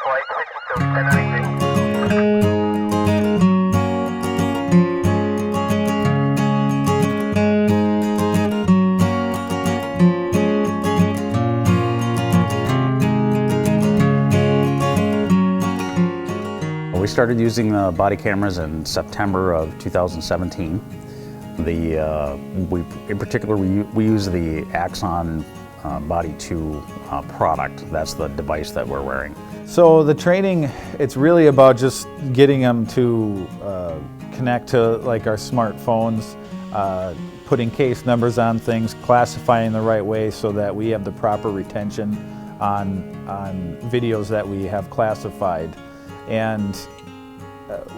We started using body cameras in September of 2017. In particular, we use the Axon Body 2 product. That's the device that we're wearing. So the training, it's really about just getting them to connect to like our smartphones, putting case numbers on things, classifying the right way so that we have the proper retention on videos that we have classified. And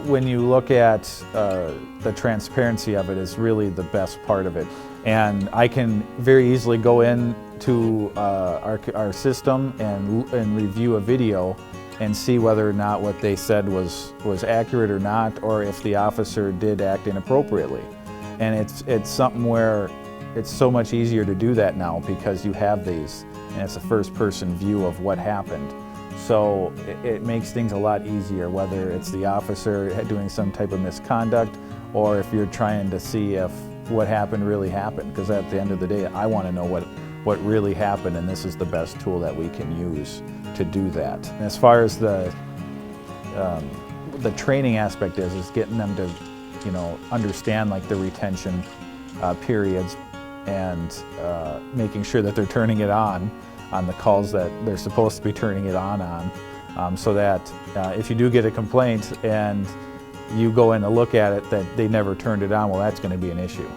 when you look at the transparency of it is really the best part of it. And I can very easily go into our system and review a video and see whether or not what they said was accurate or not, or if the officer did act inappropriately. And it's something where it's so much easier to do that now because you have these, and it's a first-person view of what happened. So it makes things a lot easier, whether it's the officer doing some type of misconduct or if you're trying to see if what happened really happened. Because at the end of the day, I want to know what really happened, and this is the best tool that we can use to do that. And as far as the training aspect is getting them to, understand like the retention periods and making sure that they're turning it on the calls that they're supposed to be turning it on, so that if you do get a complaint and you go in to look at it that they never turned it on, well, that's going to be an issue,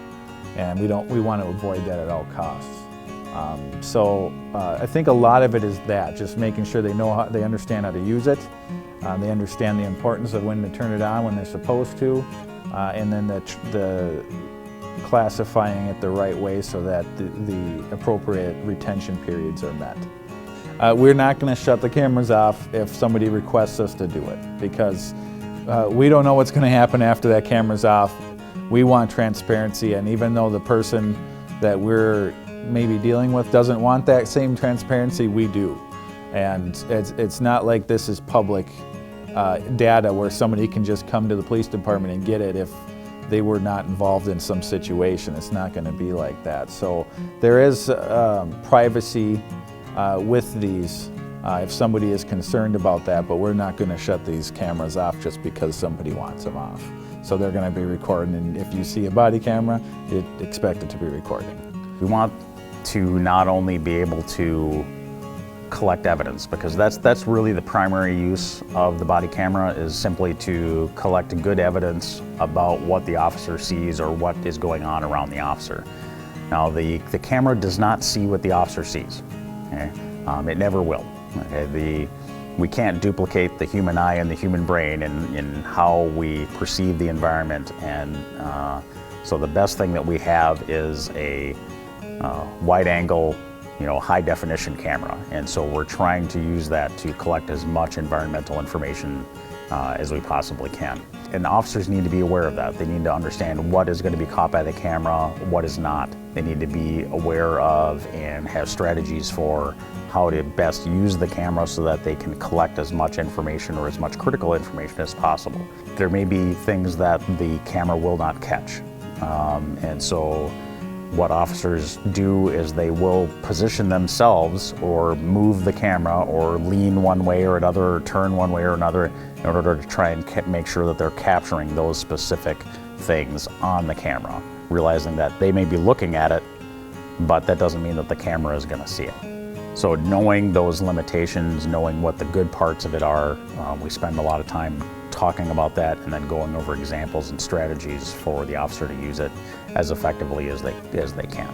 and we want to avoid that at all costs. So I think a lot of it is that, just making sure they understand how to use it, they understand the importance of when to turn it on when they're supposed to, and then the classifying it the right way so that the appropriate retention periods are met. We're not going to shut the cameras off if somebody requests us to do it, because we don't know what's going to happen after that camera's off. We want transparency, and even though the person that we're maybe dealing with doesn't want that same transparency, we do. And it's not like this is public data where somebody can just come to the police department and get it if they were not involved in some situation. It's not going to be like that. So there is privacy with these if somebody is concerned about that, but we're not going to shut these cameras off just because somebody wants them off. So they're going to be recording, and if you see a body camera, you expect it to be recording. We want to not only be able to collect evidence, because that's really the primary use of the body camera, is simply to collect good evidence about what the officer sees or what is going on around the officer. Now the camera does not see what the officer sees. Okay? It never will. Okay? We can't duplicate the human eye and the human brain in how we perceive the environment, and so the best thing that we have is a wide angle, high definition camera, and so we're trying to use that to collect as much environmental information as we possibly can. And officers need to be aware of that. They need to understand what is going to be caught by the camera, what is not. They need to be aware of and have strategies for how to best use the camera so that they can collect as much information or as much critical information as possible. There may be things that the camera will not catch, and so what officers do is they will position themselves or move the camera or lean one way or another or turn one way or another in order to try and make sure that they're capturing those specific things on the camera, realizing that they may be looking at it, but that doesn't mean that the camera is going to see it. So knowing those limitations, knowing what the good parts of it are, we spend a lot of time talking about that and then going over examples and strategies for the officer to use it as effectively as they can.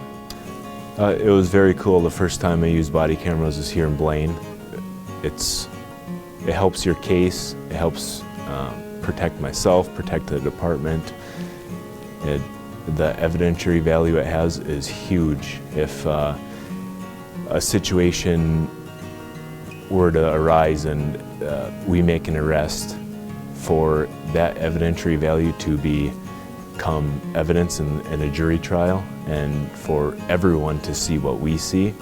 It was very cool. The first time I used body cameras was here in Blaine. It helps your case. It helps protect myself, protect the department. The evidentiary value it has is huge. If a situation were to arise and we make an arrest, for that evidentiary value to become evidence in a jury trial, and for everyone to see what we see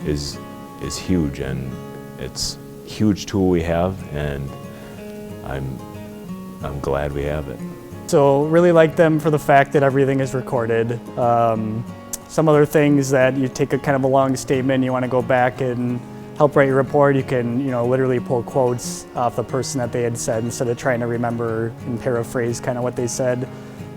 is huge, and it's huge tool we have, and I'm glad we have it. So really like them for the fact that everything is recorded. Some other things that you take a kind of a long statement, you want to go back and help write your report, you can literally pull quotes off the person that they had said instead of trying to remember and paraphrase kind of what they said.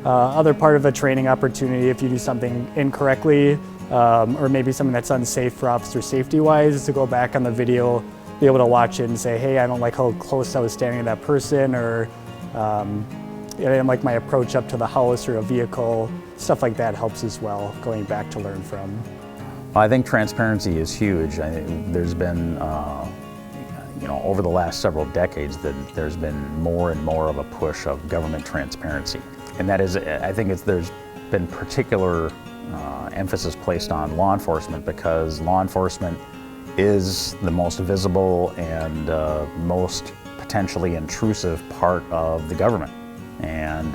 Other part of a training opportunity, if you do something incorrectly or maybe something that's unsafe for officer safety wise, is to go back on the video, be able to watch it and say, hey, I don't like how close I was standing to that person, or I didn't like my approach up to the house or a vehicle. Stuff like that helps as well, going back to learn from. I think transparency is huge. There's been, over the last several decades, that there's been more and more of a push of government transparency. And that is, I think there's been particular emphasis placed on law enforcement, because law enforcement is the most visible and most potentially intrusive part of the government. And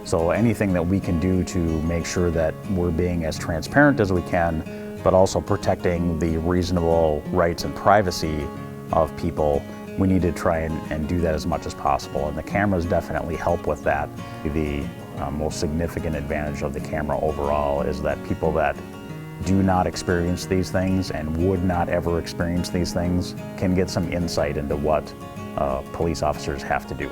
so anything that we can do to make sure that we're being as transparent as we can, but also protecting the reasonable rights and privacy of people, we need to try and do that as much as possible. And the cameras definitely help with that. The most significant advantage of the camera overall is that people that do not experience these things and would not ever experience these things can get some insight into what police officers have to do.